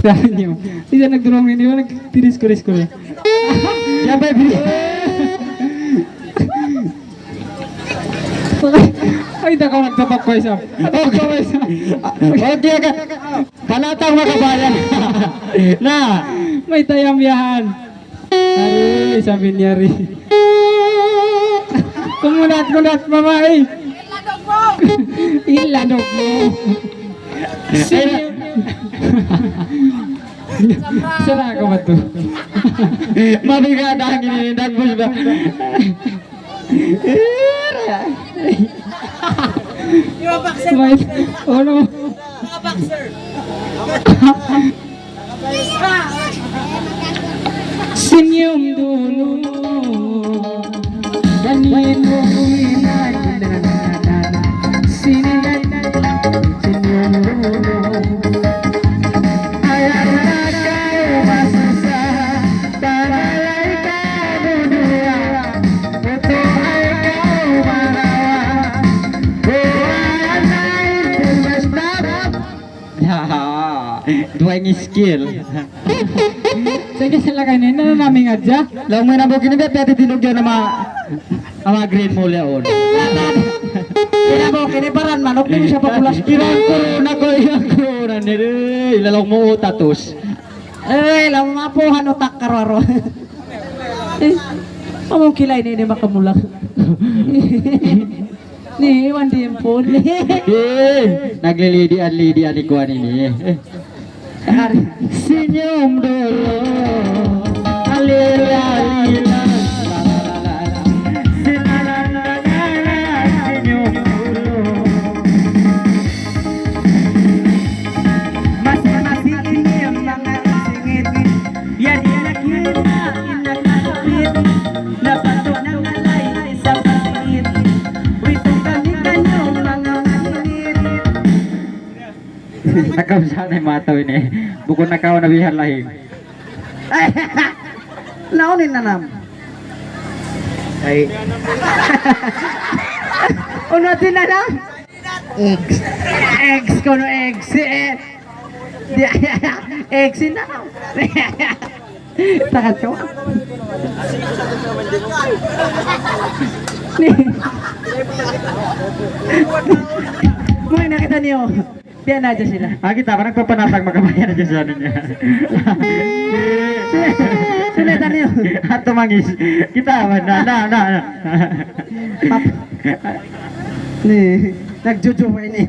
Sabi niyo, isa nagdurong ini, nagtiris ko ya. Ya, baby. Ay, taka nagtapak ko isa. Okay ka. Panatang makabayan. Na, may tayamyahan. Ari, sabi niya rin. Kumunat, mamae. Iladog mo. Sara ka ba ito? Mabigat ang ininindag mo ba? Yung boxer. Oh no. Mga boxer. Senyum dulu. Ganin mo sini senyum dulu. Ayatlah kau masuk tanalai kamu dua. Untuk kau merawat. Buat air bermestap. Ya, dua skill. Sige sila kanin na namin adya. Lang may nabog ini bet tinog dyan ama green mo leon. Kinabok, kiniparan manok din siya papulas. Irang corona ni ilalong mo tatus. Lang mapuhan utak karwaro. Among kilay ni makamulak. Ni iwan din po. Naglilidian ni kuan ini. Senyum dulu. Alila. Senyum dulu. Masih ini yang sangat singit. Biar dia kita indah kapit. Dapat tuh nangalay isang singit. Wito kami kanyo mga nganit. Nakabsana yung mataw ini. Bukod na kao nabihan lahing. Naunin na nam. Ay. Unutin na nam. Eggs kono eggs. Eggs na nam. Takat ko. Muna nakita niyo. Diyan aja sila. Kita parang papanatang makabayan aja sa niya. Sulitan niyo. Ato mangis. Kita na. Pap. Nih, nagjuju ini.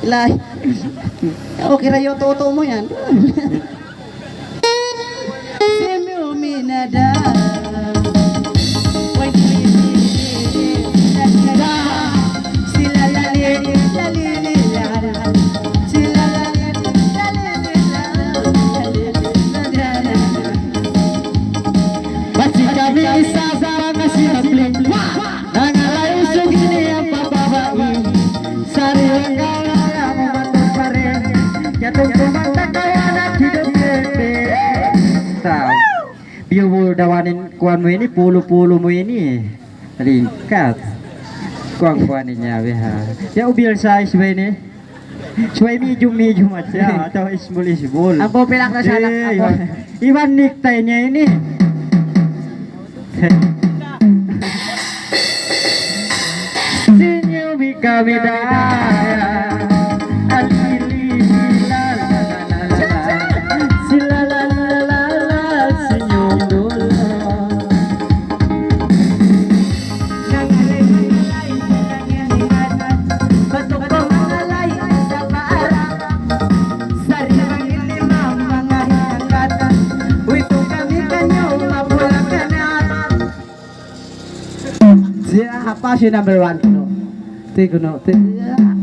Lai. Okay rayo toto mo yan. Semi minada. Biar mo dawanin kuan mo ini, pulu-pulu mo ini ringkat kuang kuanin niya ha. Ya ubil size ba ini? Suai medium aja atau small. Ako pilak na sa anak ako. Iwan necktie nya ini. Senyum kami dah. Apa sih number one? Tigo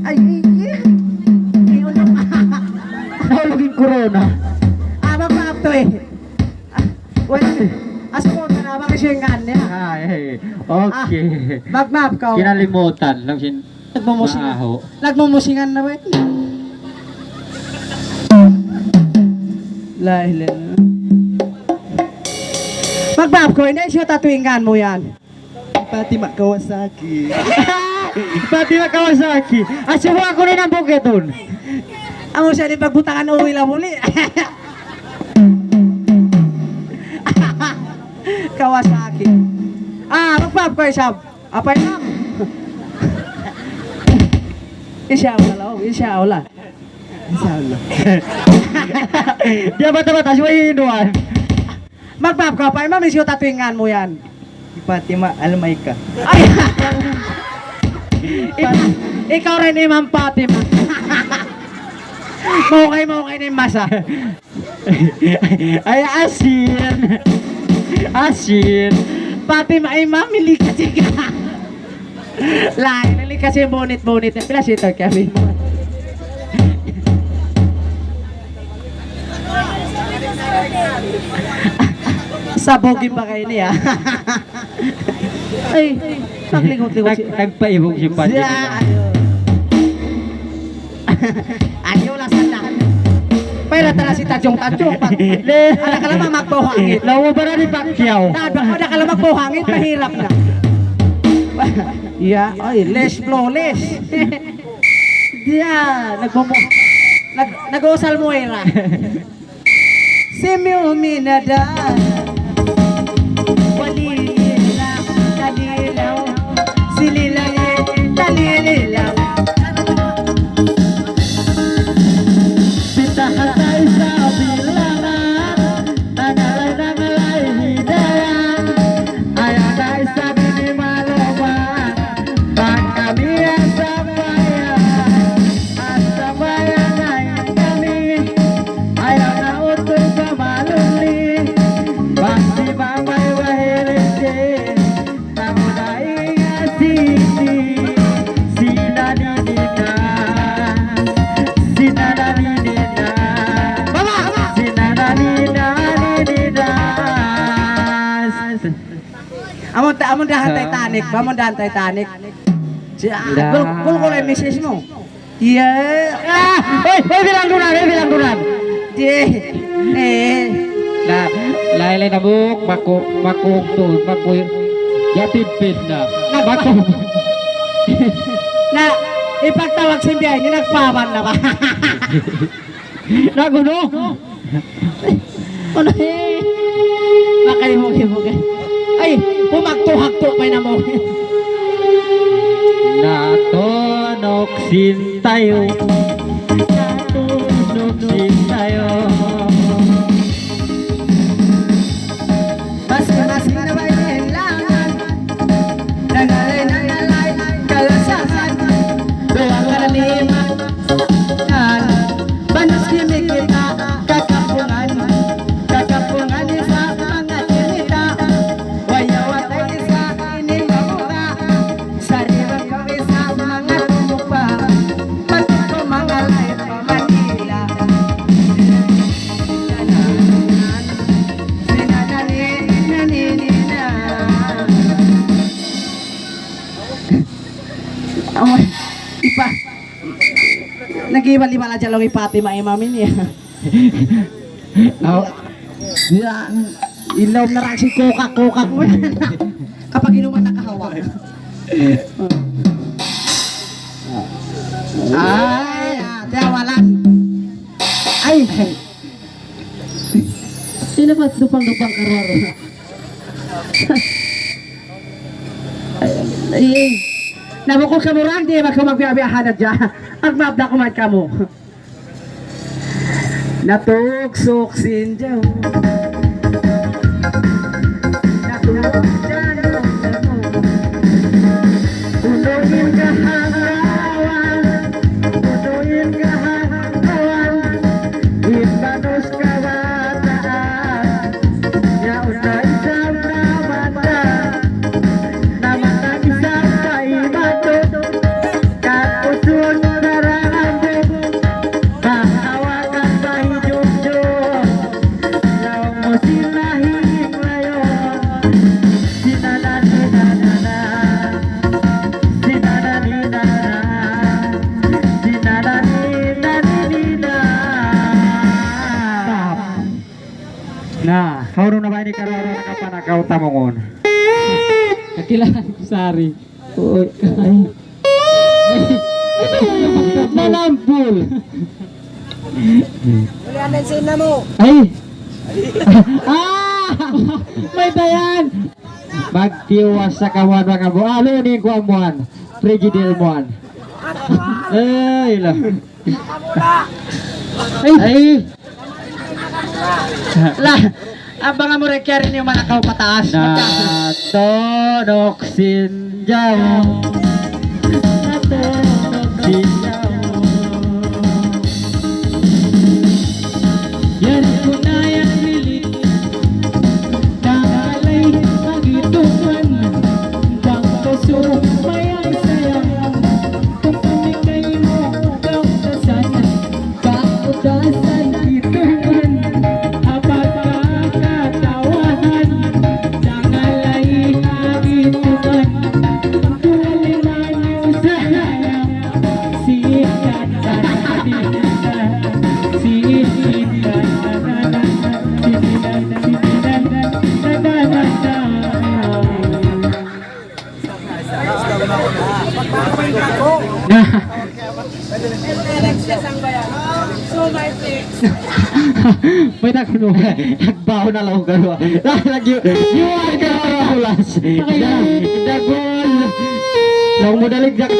ay Nahulugin corona. abang maaf to eh. Wala. Asa mo na abang isingan niya. Ay, okay. Mag-map ka. Kinalimutan lang sin Nagmumusingan. maaho. Nagmumusingan na ba? Lahilan. Mag-map ko, hindi siya tatuingan mo yan. Fatima Kawasaki. Fatima Kawasaki. Asuwa ko rin ang buketun. Amo siya ni pagbutangan uwi lang muli. Kawasaki. Magpap ko isab. Apay lang. Insya-Allah lah, insya-Allah. Insya-Allah. Dia bata-bata suway inuan. Magpap ka pa, ma'am, isyo tatuingan mo yan. Si Fatima Almayka. Ay! Ikaw rin ni Ma'am Fatima. Mukay ni Masa. Ay asin. Asin. Fatima ay mamili kasi ka. Lain, nali kasi bonit-bonit. Pila siya ito, Kevin. Sabogin pa kayo niya. Ay, naglingot-lingot siya. Nagpaibog si Pati. Ayaw lang sa lahat. Pero tala si Tajong-Tajong. Ada ka lang magpuhangit. Lawa ba na ni Pacquiao? Ada ka lang magpuhangit, mahirap na. Yeah, ay, less flawless. Diyan, nag-uusal mo era. Semi uminada. Walililaw, talilaw, sililaw, talililaw. Pitahan tayo sa bilangan, nangalay hidayan. Ayaw na isa minimaloban, pag kami ang sabayan, at sabayan ay kami. Ayaw na utong kamaluli, pag di ba may wahilindi, namunay nga sini, sinaninina, sinananinina, sinananinanina. Amon dahan Titanic, amon dahan Titanic. Kul misis mo. Iya. Bilang duran. Nah, lain-lain na buk, makuk tuh, makuk yatipid na. Makuk. Na ipagtawag si Biyay, ni nagpaman na ba? Naguno. Ano eh? Makahimog-himog eh. Ay, humagto-hagto pa na mo. Natunoksin tayo. Natunoksin tayo. Mas na ba ilangan? Nangalay, kalasahan. Doang ka na lima. Banas kimi kita, kakapungan sa mga tinita. Wayawatay sa inimamuka, sariwang kami sa mga tumupa. Pagko mga lay pa Manila. Sinananinanina. Amoy, ipa. Nag-iwal-iwala dyan lang yung Fatima ay mami niya. Yan. Ilaw na rin si kokak mo yan. Kapag inuman nakahawak. Ay, tiyawalan. Ay. Sino ba dupang-dupang karwaro? Ay. Nabukol ka mo rin, di ba magbiyabiyahan na dyan? Ang mabda kumat ka mo. Natuksok sinjaw. Natuksok Punuin ka hanggawan, punuin ka hanggawan, ibanos ka bataan, yaon na isang namata isang kaibato, kapusun sarangbo, mahawakan sa hijong-jong, yaon mo sinahing layon, sinananinanana. Nah, hauro na ba ini kararo na kapanakaw tamongon? Kakilaan ko sari. Uy, ay. Nalampul. Ay! May dayan! Magtiwas sa kawan mga mo. Alo ni ko amuan. Frigidil muan. Ay lah. Ay. Lah. Abang mo rin kaya rin yung manakaw pataas. Natonoksin jaw. Natonoksin jaw. Yan ko na yan hilit. Dalay magitungan. Bang puso mayang sayang. Kung kumikay mo daw kasanan. Kaudasan hitungan. Apat kakatawahan. Dangalay magitungan. Pagkuliman yung sayang. Sikat sa kabita. May nakuno. Nagbaho na lang garo. Lagi. You are the ulas. Dagol. Lang mo dalig dak.